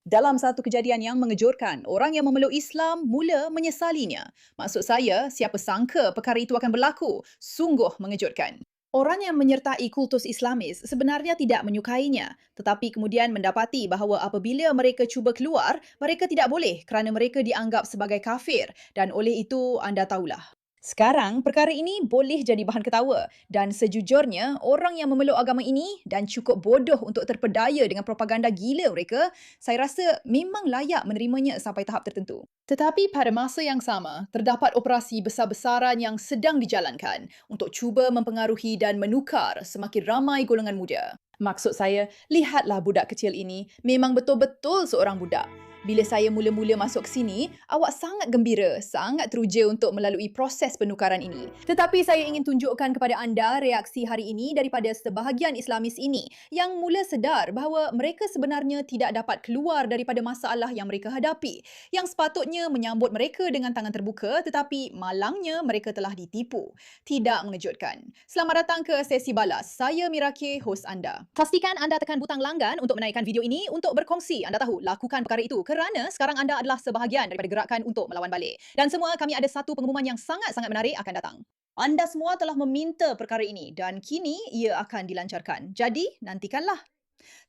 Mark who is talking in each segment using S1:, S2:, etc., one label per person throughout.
S1: Dalam satu kejadian yang mengejutkan, orang yang memeluk Islam mula menyesalinya. Maksud saya, siapa sangka perkara itu akan berlaku? Sungguh mengejutkan. Orang yang menyertai kultus Islamis sebenarnya tidak menyukainya, tetapi kemudian mendapati bahawa apabila mereka cuba keluar, mereka tidak boleh kerana mereka dianggap sebagai kafir dan oleh itu anda tahulah. Sekarang, perkara ini boleh jadi bahan ketawa dan sejujurnya, orang yang memeluk agama ini dan cukup bodoh untuk terpedaya dengan propaganda gila mereka, saya rasa memang layak menerimanya sampai tahap tertentu. Tetapi pada masa yang sama, terdapat operasi besar-besaran yang sedang dijalankan untuk cuba mempengaruhi dan menukar semakin ramai golongan muda. Maksud saya, lihatlah budak kecil ini memang betul-betul seorang budak. Bila saya mula-mula masuk ke sini, awak sangat gembira, sangat teruja untuk melalui proses penukaran ini. Tetapi saya ingin tunjukkan kepada anda reaksi hari ini daripada sebahagian Islamis ini yang mula sedar bahawa mereka sebenarnya tidak dapat keluar daripada masalah yang mereka hadapi. Yang sepatutnya menyambut mereka dengan tangan terbuka tetapi malangnya mereka telah ditipu. Tidak mengejutkan. Selamat datang ke sesi balas. Saya Mirake, hos anda. Pastikan anda tekan butang langgan untuk menaikkan video ini untuk berkongsi. Anda tahu, lakukan perkara itu kerana sekarang anda adalah sebahagian daripada gerakan untuk melawan balik. Dan semua kami ada satu pengumuman yang sangat-sangat menarik akan datang. Anda semua telah meminta perkara ini dan kini ia akan dilancarkan. Jadi, nantikanlah.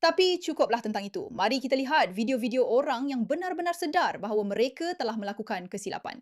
S1: Tapi cukuplah tentang itu. Mari kita lihat video-video orang yang benar-benar sedar bahawa mereka telah melakukan kesilapan.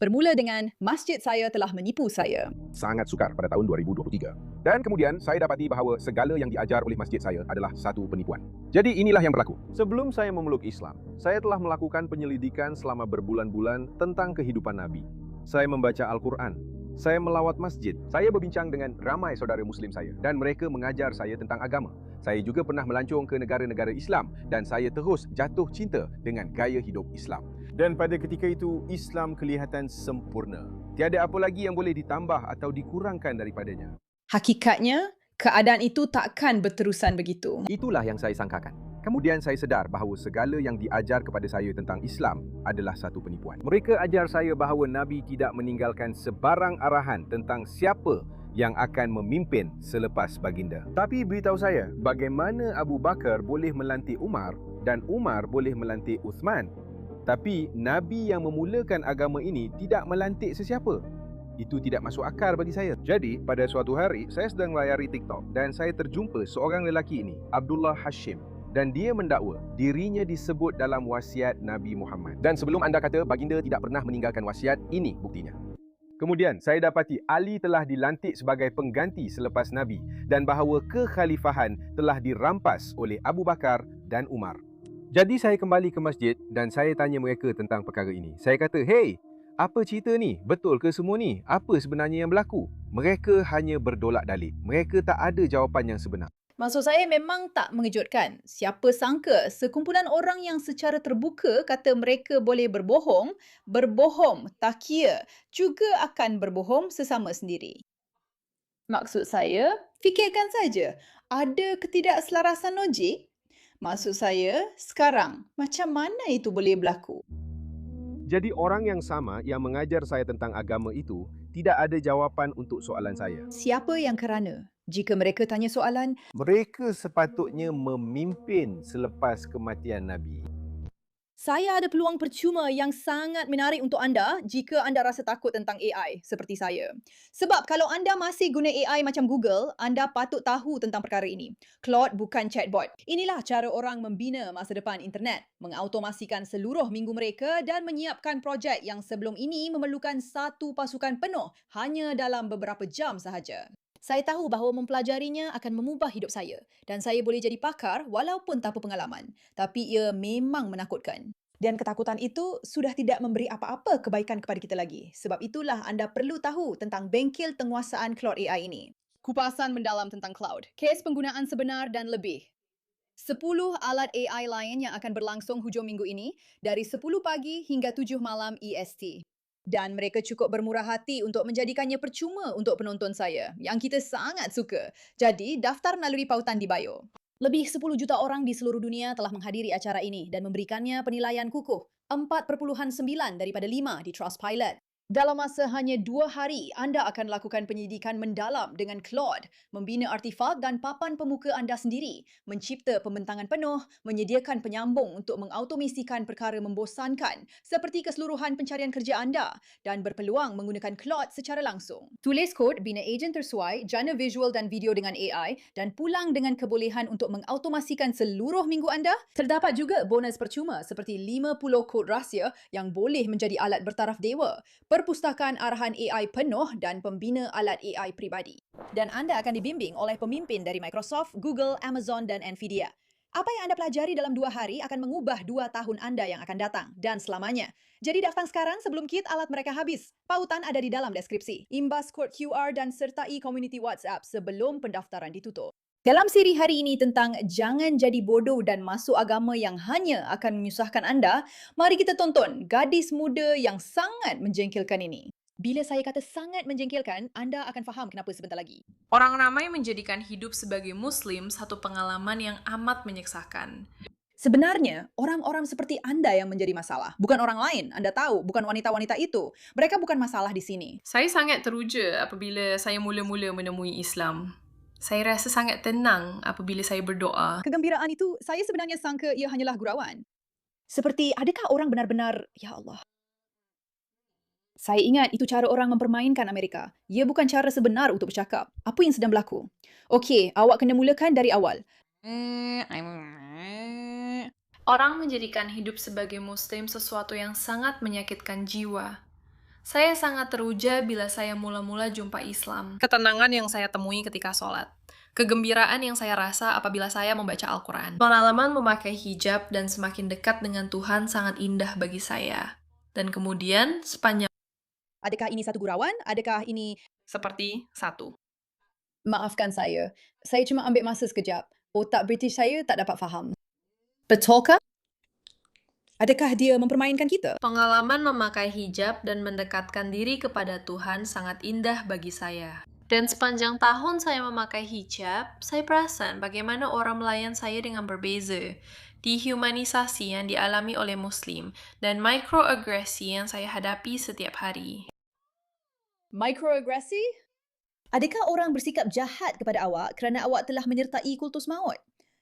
S1: Bermula dengan, masjid saya telah menipu saya.
S2: Sangat sukar pada tahun 2023. Dan kemudian saya dapati bahawa segala yang diajar oleh masjid saya adalah satu penipuan. Jadi inilah yang berlaku. Sebelum saya memeluk Islam, saya telah melakukan penyelidikan selama berbulan-bulan tentang kehidupan Nabi. Saya membaca Al-Quran. Saya melawat masjid. Saya berbincang dengan ramai saudara Muslim saya dan mereka mengajar saya tentang agama. Saya juga pernah melancong ke negara-negara Islam dan saya terus jatuh cinta dengan gaya hidup Islam. Dan pada ketika itu, Islam kelihatan sempurna. Tiada apa lagi yang boleh ditambah atau dikurangkan daripadanya.
S1: Hakikatnya, keadaan itu takkan berterusan begitu.
S2: Itulah yang saya sangkakan. Kemudian saya sedar bahawa segala yang diajar kepada saya tentang Islam adalah satu penipuan. Mereka ajar saya bahawa Nabi tidak meninggalkan sebarang arahan tentang siapa yang akan memimpin selepas baginda. Tapi beritahu saya, bagaimana Abu Bakar boleh melantik Umar dan Umar boleh melantik Uthman? Tapi Nabi yang memulakan agama ini tidak melantik sesiapa. Itu tidak masuk akal bagi saya. Jadi, pada suatu hari, saya sedang melayari TikTok dan saya terjumpa seorang lelaki ini, Abdullah Hashim. Dan dia mendakwa dirinya disebut dalam wasiat Nabi Muhammad. Dan sebelum anda kata baginda tidak pernah meninggalkan wasiat, ini buktinya. Kemudian, saya dapati Ali telah dilantik sebagai pengganti selepas Nabi dan bahawa kekhalifahan telah dirampas oleh Abu Bakar dan Umar. Jadi saya kembali ke masjid dan saya tanya mereka tentang perkara ini. Saya kata, "Hey, apa cerita ni? Betul ke semua ni? Apa sebenarnya yang berlaku?" Mereka hanya berdolak-dalik. Mereka tak ada jawapan yang sebenar.
S1: Maksud saya memang tak mengejutkan. Siapa sangka sekumpulan orang yang secara terbuka kata mereka boleh berbohong, takia, juga akan berbohong sesama sendiri. Maksud saya, fikirkan saja, ada ketidakselarasan logik? Maksud saya, sekarang, macam mana itu boleh berlaku?
S2: Jadi orang yang sama yang mengajar saya tentang agama itu tidak ada jawapan untuk soalan saya.
S1: Siapa yang kerana? Jika mereka tanya soalan,
S2: Mereka sepatutnya memimpin selepas kematian Nabi.
S1: saya ada peluang percuma yang sangat menarik untuk anda jika anda rasa takut tentang AI seperti saya. Sebab kalau anda masih guna AI macam Google, anda patut tahu tentang perkara ini. Claude bukan chatbot. Inilah cara orang membina masa depan internet, mengautomasikan seluruh minggu mereka dan menyiapkan projek yang sebelum ini memerlukan satu pasukan penuh hanya dalam beberapa jam sahaja. Saya tahu bahawa mempelajarinya akan mengubah hidup saya dan saya boleh jadi pakar walaupun tanpa pengalaman. Tapi ia memang menakutkan. Dan ketakutan itu sudah tidak memberi apa-apa kebaikan kepada kita lagi. Sebab itulah anda perlu tahu tentang bengkel penguasaan Cloud AI ini. Kupasan mendalam tentang cloud, kes penggunaan sebenar dan lebih. 10 alat AI lain yang akan berlangsung hujung minggu ini dari 10 pagi hingga 7 malam EST. Dan mereka cukup bermurah hati untuk menjadikannya percuma untuk penonton saya, yang kita sangat suka. Jadi, daftar melalui pautan di bio. Lebih 10 juta orang di seluruh dunia telah menghadiri acara ini dan memberikannya penilaian kukuh, 4.9 daripada 5 di Trustpilot. Dalam masa hanya 2 hari, anda akan lakukan penyidikan mendalam dengan Claude, membina artifak dan papan pemuka anda sendiri, mencipta pembentangan penuh, menyediakan penyambung untuk mengautomasikan perkara membosankan seperti keseluruhan pencarian kerja anda dan berpeluang menggunakan Claude secara langsung. Tulis kod, bina ejen tersuai, jana visual dan video dengan AI dan pulang dengan kebolehan untuk mengautomasikan seluruh minggu anda. Terdapat juga bonus percuma seperti 50 kod rahsia yang boleh menjadi alat bertaraf dewa, perpustakaan arahan AI penuh dan pembina alat AI pribadi. Dan anda akan dibimbing oleh pemimpin dari Microsoft, Google, Amazon dan Nvidia. Apa yang anda pelajari dalam 2 hari akan mengubah 2 tahun anda yang akan datang dan selamanya. Jadi daftar sekarang sebelum kit alat mereka habis. Pautan ada di dalam deskripsi. Imbas kod QR dan sertai komuniti WhatsApp sebelum pendaftaran ditutup. Dalam siri hari ini tentang jangan jadi bodoh dan masuk agama yang hanya akan menyusahkan anda, mari kita tonton gadis muda yang sangat menjengkelkan ini. Bila saya kata sangat menjengkelkan, anda akan faham kenapa sebentar lagi.
S3: Orang ramai menjadikan hidup sebagai Muslim satu pengalaman yang amat menyiksakan.
S1: Sebenarnya, orang-orang seperti anda yang menjadi masalah, bukan orang lain. Anda tahu, bukan wanita-wanita itu. Mereka bukan masalah di sini.
S3: Saya sangat teruja apabila saya mula-mula menemui Islam. Saya rasa sangat tenang apabila saya berdoa.
S1: Kegembiraan itu, saya sebenarnya sangka ia hanyalah gurauan. Seperti, adakah orang benar-benar, ya Allah. Saya ingat itu cara orang mempermainkan Amerika. Ia bukan cara sebenar untuk bercakap. Apa yang sedang berlaku? Okey, awak kena mulakan dari awal.
S3: Orang menjadikan hidup sebagai Muslim sesuatu yang sangat menyakitkan jiwa. Saya sangat teruja bila saya mula-mula jumpa Islam. Ketenangan yang saya temui ketika sholat. Kegembiraan yang saya rasa apabila saya membaca Al-Quran. Pengalaman memakai hijab dan semakin dekat dengan Tuhan sangat indah bagi saya. Dan kemudian, sepanjang
S1: Adakah ini satu gurauan? Adakah ini...
S3: seperti satu.
S1: Maafkan saya. Saya cuma ambil masa sekejap. Otak British saya tak dapat faham. Betulkah? Adakah dia mempermainkan kita?
S3: Pengalaman memakai hijab dan mendekatkan diri kepada Tuhan sangat indah bagi saya. Dan sepanjang tahun saya memakai hijab, saya perasan bagaimana orang melayan saya dengan berbeza. Dehumanisasi yang dialami oleh Muslim dan mikroagresi yang saya hadapi setiap hari.
S1: Mikroagresi? Adakah orang bersikap jahat kepada awak kerana awak telah menyertai kultus maut?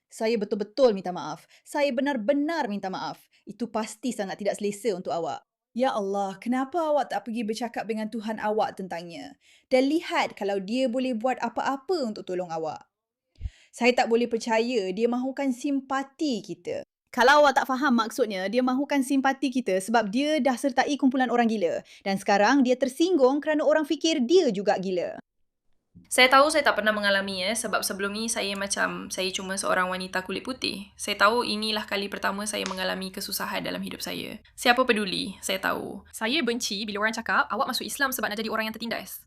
S1: Saya betul-betul minta maaf. Saya benar-benar minta maaf. Itu pasti sangat tidak selesa untuk awak. Ya Allah, kenapa awak tak pergi bercakap dengan Tuhan awak tentangnya? Dan lihat kalau dia boleh buat apa-apa untuk tolong awak. Saya tak boleh percaya dia mahukan simpati kita. Kalau awak tak faham maksudnya, dia mahukan simpati kita sebab dia dah sertai kumpulan orang gila. Dan sekarang dia tersinggung kerana orang fikir dia juga gila.
S3: Saya tahu saya tak pernah mengalaminya sebab sebelum ni saya cuma seorang wanita kulit putih. Saya tahu inilah kali pertama saya mengalami kesusahan dalam hidup saya. Siapa peduli, saya tahu. Saya benci bila orang cakap awak masuk Islam sebab nak jadi orang yang tertindas.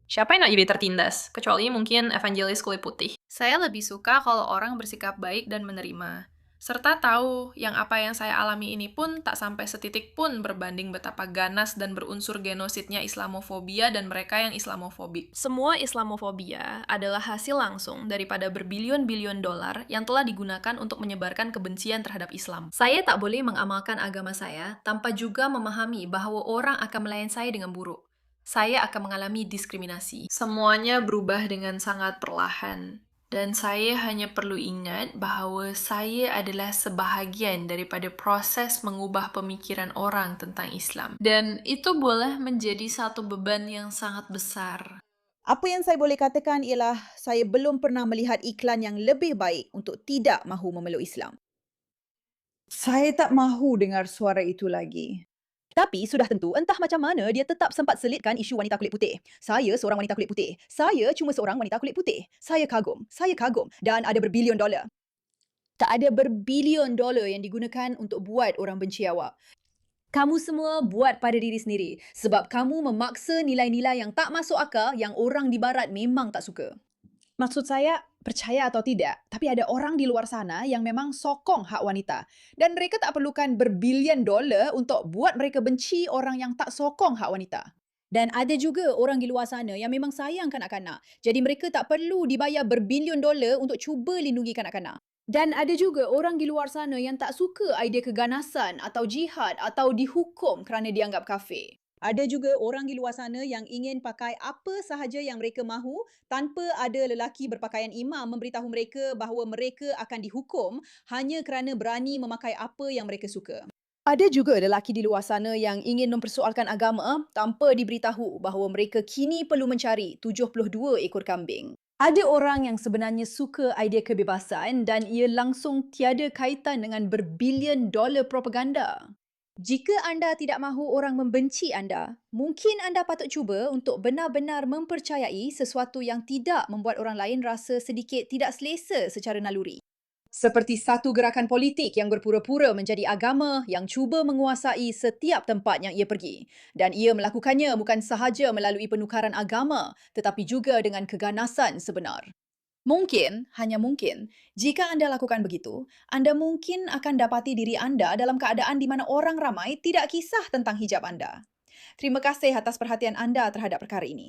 S3: Siapa yang nak jadi tertindas? Kecuali mungkin evangelis kulit putih. Saya lebih suka kalau orang bersikap baik dan menerima. Serta tahu yang apa yang saya alami ini pun tak sampai setitik pun berbanding betapa ganas dan berunsur genosidnya Islamofobia dan mereka yang Islamofobik. Semua Islamofobia adalah hasil langsung daripada berbilion-bilion dolar yang telah digunakan untuk menyebarkan kebencian terhadap Islam. Saya tak boleh mengamalkan agama saya tanpa juga memahami bahawa orang akan melayan saya dengan buruk. Saya akan mengalami diskriminasi. Semuanya berubah dengan sangat perlahan. Dan saya hanya perlu ingat bahawa saya adalah sebahagian daripada proses mengubah pemikiran orang tentang Islam. Dan itu boleh menjadi satu beban yang sangat besar.
S1: Apa yang saya boleh katakan ialah saya belum pernah melihat iklan yang lebih baik untuk tidak mahu memeluk Islam. Saya tak mahu dengar suara itu lagi. Tapi sudah tentu, entah macam mana dia tetap sempat selitkan isu wanita kulit putih. Saya seorang wanita kulit putih. Saya cuma seorang wanita kulit putih. Saya kagum. Dan ada berbilion dolar. Tak ada berbilion dolar yang digunakan untuk buat orang benci awak. Kamu semua buat pada diri sendiri. Sebab kamu memaksa nilai-nilai yang tak masuk akal yang orang di barat memang tak suka. Maksud saya, percaya atau tidak, tapi ada orang di luar sana yang memang sokong hak wanita. Dan mereka tak perlukan berbilion dolar untuk buat mereka benci orang yang tak sokong hak wanita. Dan ada juga orang di luar sana yang memang sayang kanak-kanak. Jadi mereka tak perlu dibayar berbilion dolar untuk cuba lindungi kanak-kanak. Dan ada juga orang di luar sana yang tak suka idea keganasan atau jihad atau dihukum kerana dianggap kafir. Ada juga orang di luar sana yang ingin pakai apa sahaja yang mereka mahu tanpa ada lelaki berpakaian imam memberitahu mereka bahawa mereka akan dihukum hanya kerana berani memakai apa yang mereka suka. Ada juga lelaki di luar sana yang ingin mempersoalkan agama tanpa diberitahu bahawa mereka kini perlu mencari 72 ekor kambing. Ada orang yang sebenarnya suka idea kebebasan dan ia langsung tiada kaitan dengan berbilion dolar propaganda. Jika anda tidak mahu orang membenci anda, mungkin anda patut cuba untuk benar-benar mempercayai sesuatu yang tidak membuat orang lain rasa sedikit tidak selesa secara naluri. Seperti satu gerakan politik yang berpura-pura menjadi agama yang cuba menguasai setiap tempat yang ia pergi. Dan ia melakukannya bukan sahaja melalui penukaran agama, tetapi juga dengan keganasan sebenar. Mungkin, hanya mungkin, jika anda lakukan begitu, anda mungkin akan dapati diri anda dalam keadaan di mana orang ramai tidak kisah tentang hijab anda. Terima kasih atas perhatian anda terhadap perkara ini.